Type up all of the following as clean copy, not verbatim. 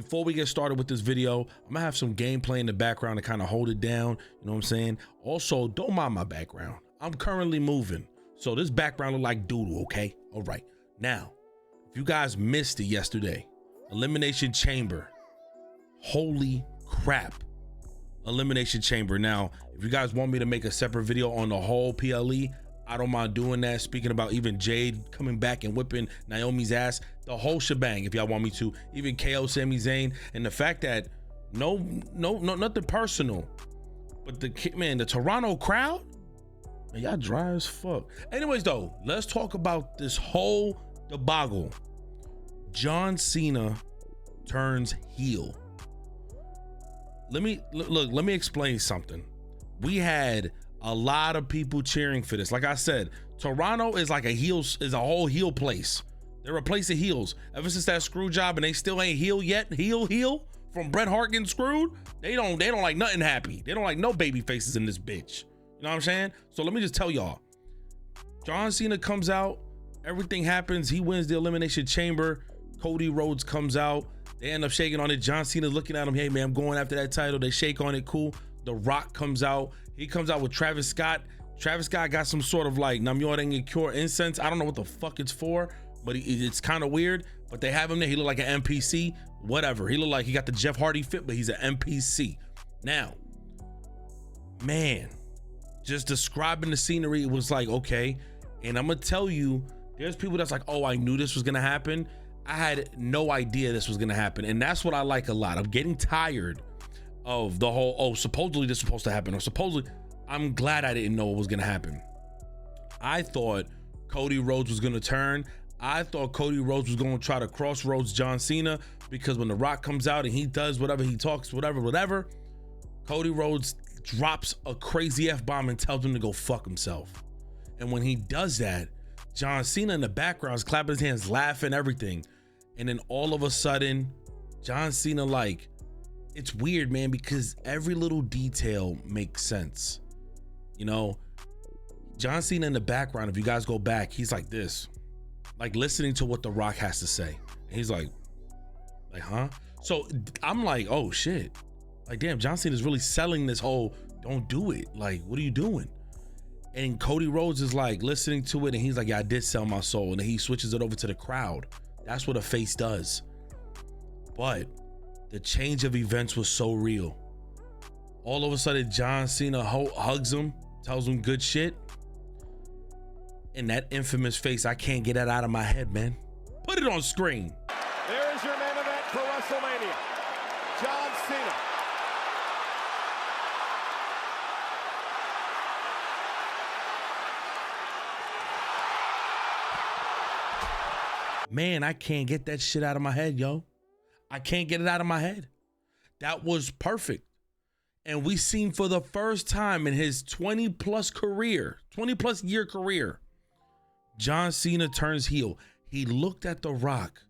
before we get started with this video, I'm gonna have some gameplay in the background to kind of hold it down. You know what I'm saying? Also, don't mind my background. I'm currently moving, so this background look like doodle, okay? All right. Now, if you guys missed it yesterday, Elimination Chamber. Holy crap. Elimination Chamber. Now, if you guys want me to make a separate video on the whole PLE, I don't mind doing that. Speaking about even Jade coming back and whipping Naomi's ass, the whole shebang, if y'all want me to, even KO Sami Zayn, and the fact that no, nothing personal, but the Toronto crowd, man, y'all dry as fuck. Anyways, though, let's talk about this whole debacle. John Cena turns heel. Let me explain something. We had a lot of people cheering for this. Like I said, Toronto is like a whole heel place. They're a place of heels. Ever since that screw job, and they still ain't heel yet. Heel from Bret Hart getting screwed. They don't like nothing happy. They don't like no baby faces in this bitch. You know what I'm saying? So let me just tell y'all. John Cena comes out. Everything happens. He wins the Elimination Chamber. Cody Rhodes comes out. They end up shaking on it. John Cena's looking at him. Hey, man, I'm going after that title. They shake on it. Cool. The Rock comes out. He comes out with Travis Scott. Travis Scott got some sort of like Namyor Denge Cure incense. I don't know what the fuck it's for, but it's kind of weird. But they have him there. He look like an NPC. Whatever. He look like he got the Jeff Hardy fit, but he's an NPC. Now, man, just describing the scenery, it was like, okay. And I'm going to tell you, there's people that's like, oh, I knew this was going to happen. I had no idea this was going to happen. And that's what I like a lot. I'm getting tired of the whole, oh, supposedly this was supposed to happen, or supposedly. I'm glad I didn't know what was going to happen. I thought Cody Rhodes was going to turn. I thought Cody Rhodes was going to try to crossroads John Cena, because when The Rock comes out and he does whatever, he talks, whatever, Cody Rhodes drops a crazy F-bomb and tells him to go fuck himself. And when he does that, John Cena in the background is clapping his hands, laughing, everything. And then all of a sudden, John Cena, like, it's weird, man, because every little detail makes sense. You know, John Cena in the background, if you guys go back, he's like this, like listening to what The Rock has to say. And he's like, huh? So I'm like, oh shit. Like, damn, John Cena is really selling this whole, don't do it. Like, what are you doing? And Cody Rhodes is like listening to it, and he's like, yeah, I did sell my soul. And then he switches it over to the crowd. That's what a face does. But the change of events was so real. All of a sudden, John Cena hugs him, tells him good shit. And that infamous face, I can't get that out of my head, man. Put it on screen. There is your main event for WrestleMania. John Cena. Man, I can't get that shit out of my head, yo. I can't get it out of my head. That was perfect. And we seen for the first time in his 20 plus year career, John Cena turns heel. He looked at The Rock,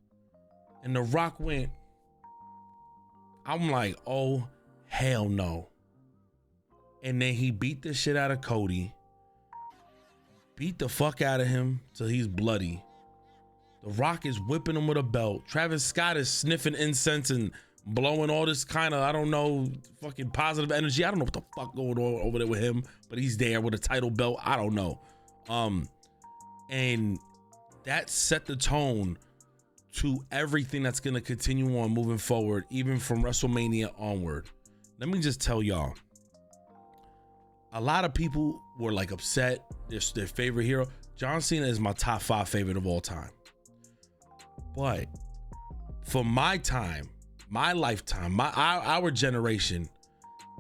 and The Rock went, I'm like, oh, hell no. And then he beat the shit out of Cody, beat the fuck out of him till he's bloody. The Rock is whipping him with a belt. Travis Scott is sniffing incense and blowing all this kind of, I don't know, fucking positive energy. I don't know what the fuck going on over there with him, but he's there with a title belt. I don't know. And that set the tone to everything that's going to continue on moving forward, even from WrestleMania onward. Let me just tell y'all, a lot of people were like upset. Their favorite hero. John Cena is my top 5 favorite of all time. But for my time, my lifetime, our generation,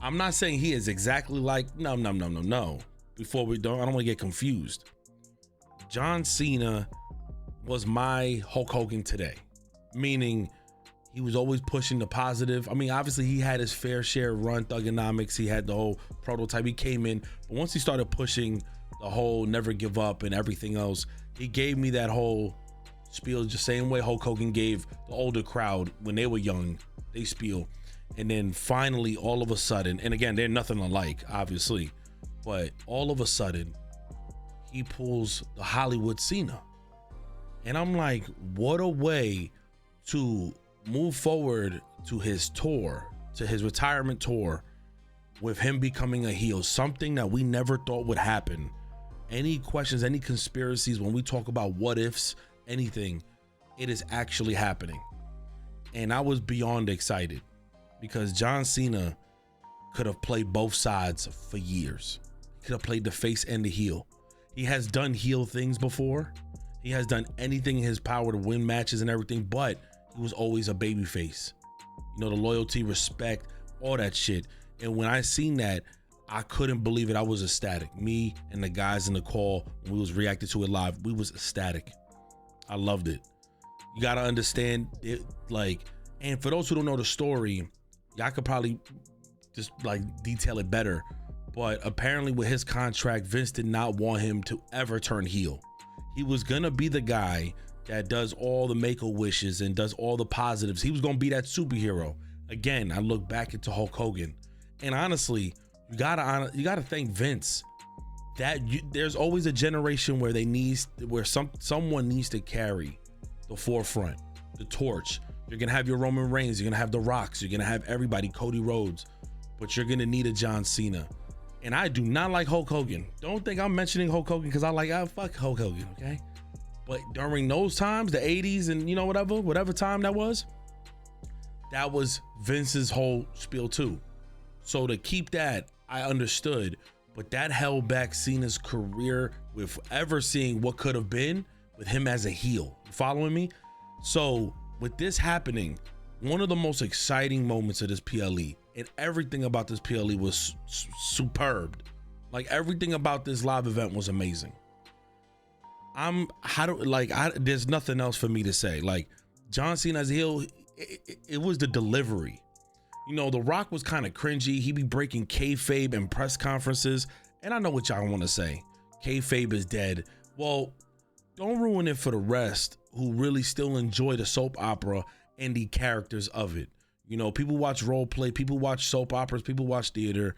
I'm not saying he is exactly like, no. Before I don't want to get confused. John Cena was my Hulk Hogan today, meaning he was always pushing the positive. I mean, obviously he had his fair share of run, Thugonomics. He had the whole prototype. He came in, but once he started pushing the whole never give up and everything else, he gave me that whole spiel the same way Hulk Hogan gave the older crowd when they were young, they spiel. And then finally, all of a sudden, and again, they're nothing alike, obviously, but all of a sudden, he pulls the Hollywood Cena. And I'm like, what a way to move forward to his tour, to his retirement tour, with him becoming a heel, something that we never thought would happen. Any questions, any conspiracies, when we talk about what ifs, anything, it is actually happening. And I was beyond excited because John Cena could have played both sides for years. He could have played the face and the heel. He has done heel things before. He has done anything in his power to win matches and everything, but he was always a baby face. You know, the loyalty, respect, all that shit. And when I seen that, I couldn't believe it. I was ecstatic. Me and the guys in the call, when we was reacting to it live, we was ecstatic. I loved it. You gotta understand it, like, and for those who don't know the story, y'all could probably just like detail it better. But apparently with his contract, Vince did not want him to ever turn heel. He was gonna be the guy that does all the make-a-wishes and does all the positives. He was gonna be that superhero. Again, I look back into Hulk Hogan, and honestly, you gotta thank Vince. There's always a generation where someone needs to carry the forefront, the torch. You're gonna have your Roman Reigns, you're gonna have the Rocks, you're gonna have everybody, Cody Rhodes, but you're gonna need a John Cena. And I do not like Hulk Hogan. Don't think I'm mentioning Hulk Hogan because I like, fuck Hulk Hogan, okay? But during those times, the 80s and whatever time that was Vince's whole spiel too. So to keep that, I understood, but that held back Cena's career with ever seeing what could have been with him as a heel. You following me? So with this happening, one of the most exciting moments of this PLE, and everything about this PLE was superb. Like everything about this live event was amazing. There's nothing else for me to say. Like John Cena as a heel, it was the delivery. You know, The Rock was kind of cringy. He be breaking kayfabe in press conferences. And I know what y'all want to say. Kayfabe is dead. Well, don't ruin it for the rest who really still enjoy the soap opera and the characters of it. You know, people watch role play, people watch soap operas, people watch theater,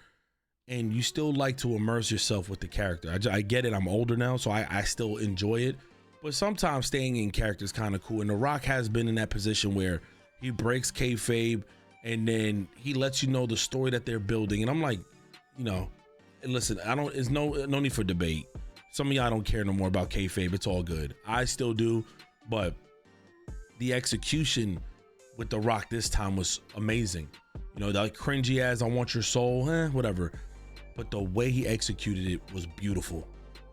and you still like to immerse yourself with the character. I get it. I'm older now, so I still enjoy it. But sometimes staying in character is kind of cool. And The Rock has been in that position where he breaks kayfabe, and then he lets you know the story that they're building. And I'm like, you know, listen, there's no need for debate. Some of y'all don't care no more about kayfabe. It's all good. I still do, but the execution with The Rock this time was amazing. You know, that cringy as I want your soul, whatever. But the way he executed it was beautiful.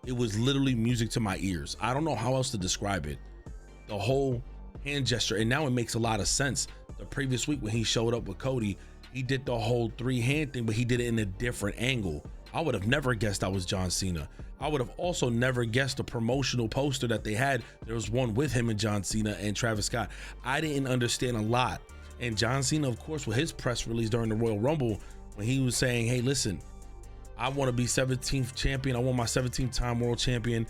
It was literally music to my ears. I don't know how else to describe it. The whole hand gesture, and now it makes a lot of sense. The previous week when he showed up with Cody, he did the whole 3-hand thing, but he did it in a different angle. I would have never guessed that was John Cena. I would have also never guessed the promotional poster that they had. There was one with him and John Cena and Travis Scott. I didn't understand a lot. And John Cena, of course, with his press release during the Royal Rumble, when he was saying, hey, listen, I want to be 17th champion. I want my 17th time world champion.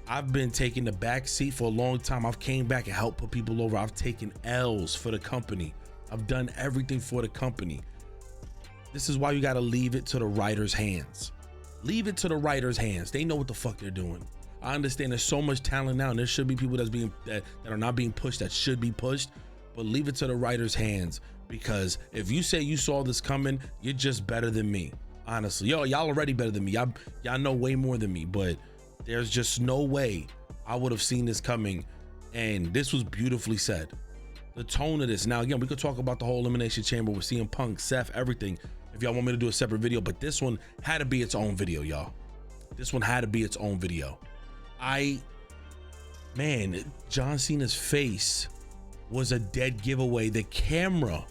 I've been taking the back seat for a long time. I've came back and helped put people over. I've taken L's for the company. I've done everything for the company. This is why you got to leave it to the writers' hands. Leave it to the writers' hands. They know what the fuck they're doing. I understand there's so much talent now, and there should be people that are not being pushed that should be pushed, but leave it to the writers' hands, because if you say you saw this coming, you're just better than me. Honestly, y'all already better than me. Y'all know way more than me, but there's just no way I would have seen this coming. And this was beautifully said. The tone of this. Now, again, we could talk about the whole Elimination Chamber with CM Punk, Seth, everything, if y'all want me to do a separate video, but this one had to be its own video, y'all. This one had to be its own video. John Cena's face was a dead giveaway. The camera,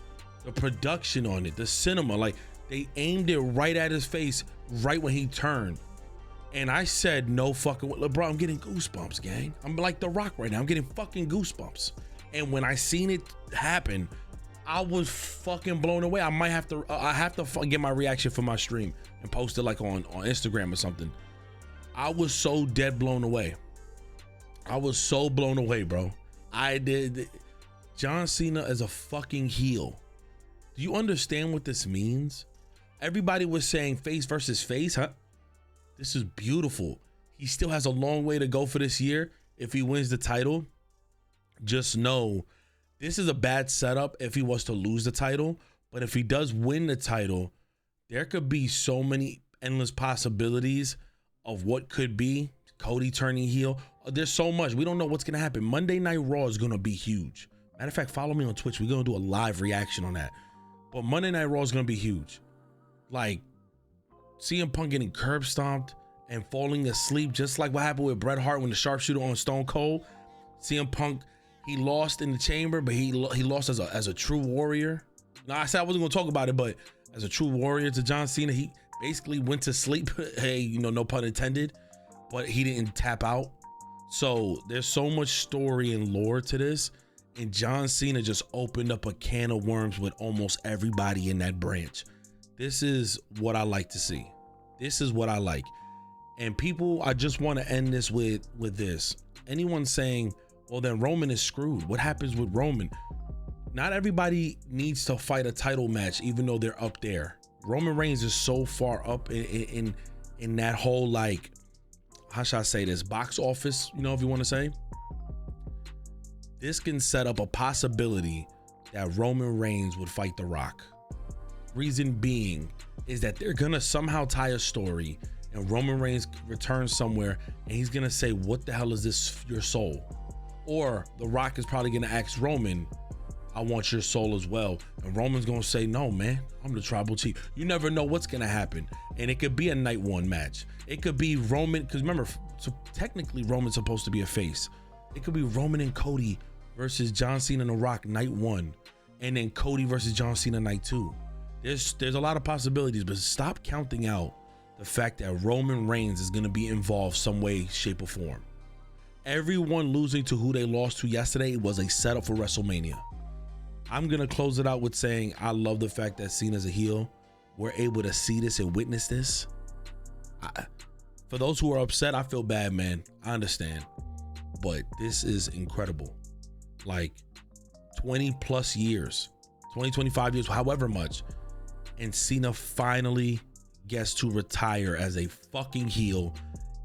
the production on it, the cinema, like they aimed it right at his face right when he turned. And I said, no fucking way. Bro, I'm getting goosebumps, gang. I'm like The Rock right now. I'm getting fucking goosebumps. And when I seen it happen, I was fucking blown away. I have to get my reaction for my stream and post it like on Instagram or something. I was so dead blown away. I was so blown away, bro. John Cena as a fucking heel. Do you understand what this means? Everybody was saying face versus face, huh? This is beautiful. He still has a long way to go for this year. If he wins the title, just know This is a bad setup if he was to lose the title, but if he does win the title, there could be so many endless possibilities of what could be. Cody turning heel. There's so much. We don't know what's going to happen. Monday Night Raw is going to be huge. Matter of fact, follow me on Twitch. We're going to do a live reaction on that. But Monday Night Raw is going to be huge. Like, CM Punk getting curb stomped and falling asleep, just like what happened with Bret Hart when the sharpshooter on Stone Cold. CM Punk, he lost in the chamber, but he lost as a true warrior. Now, I said I wasn't going to talk about it, but as a true warrior to John Cena, he basically went to sleep. Hey, you know, no pun intended. But he didn't tap out. So there's so much story and lore to this. And John Cena just opened up a can of worms with almost everybody in that branch. This is what I like to see. This is what I like. And people, I just want to end this with this. Anyone saying, well, then Roman is screwed. What happens with Roman? Not everybody needs to fight a title match, even though they're up there. Roman Reigns is so far up in that whole, like, how should I say this, box office, you know, if you want to say. This can set up a possibility that Roman Reigns would fight The Rock. Reason being is that they're gonna somehow tie a story and Roman Reigns returns somewhere and he's gonna say, what the hell is this, your soul? Or The Rock is probably gonna ask Roman, I want your soul as well. And Roman's gonna say, no, man, I'm the tribal chief. You never know what's gonna happen. And it could be a night one match. It could be Roman, because remember, so technically Roman's supposed to be a face. It could be Roman and Cody versus John Cena and The Rock night one. And then Cody versus John Cena night two. There's a lot of possibilities, but stop counting out the fact that Roman Reigns is gonna be involved some way, shape, or form. Everyone losing to who they lost to yesterday was a setup for WrestleMania. I'm gonna close it out with saying I love the fact that Cena's a heel. We're able to see this and witness this. For those who are upset, I feel bad, man. I understand, but this is incredible. Like 20 plus years, 20, 25 years, however much, and Cena finally gets to retire as a fucking heel,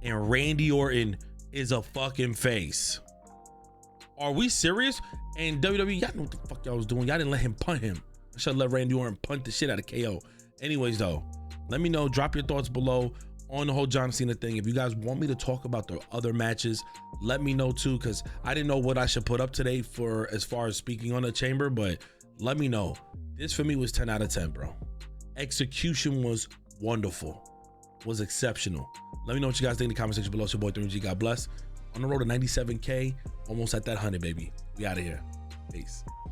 and Randy Orton is a fucking face. Are we serious? And WWE, y'all know what the fuck y'all was doing. Y'all didn't let him punt him. I should have let Randy Orton punt the shit out of KO. Anyways, though, let me know. Drop your thoughts below on the whole John Cena thing. If you guys want me to talk about the other matches, let me know too, because I didn't know what I should put up today for as far as speaking on the chamber, but let me know. This for me was 10 out of 10, bro. Execution was wonderful, was exceptional. Let me know what you guys think in the comment section below. It's your boy 3G. God bless. On the road to 97K, almost at that 100, baby. We out of here. Peace.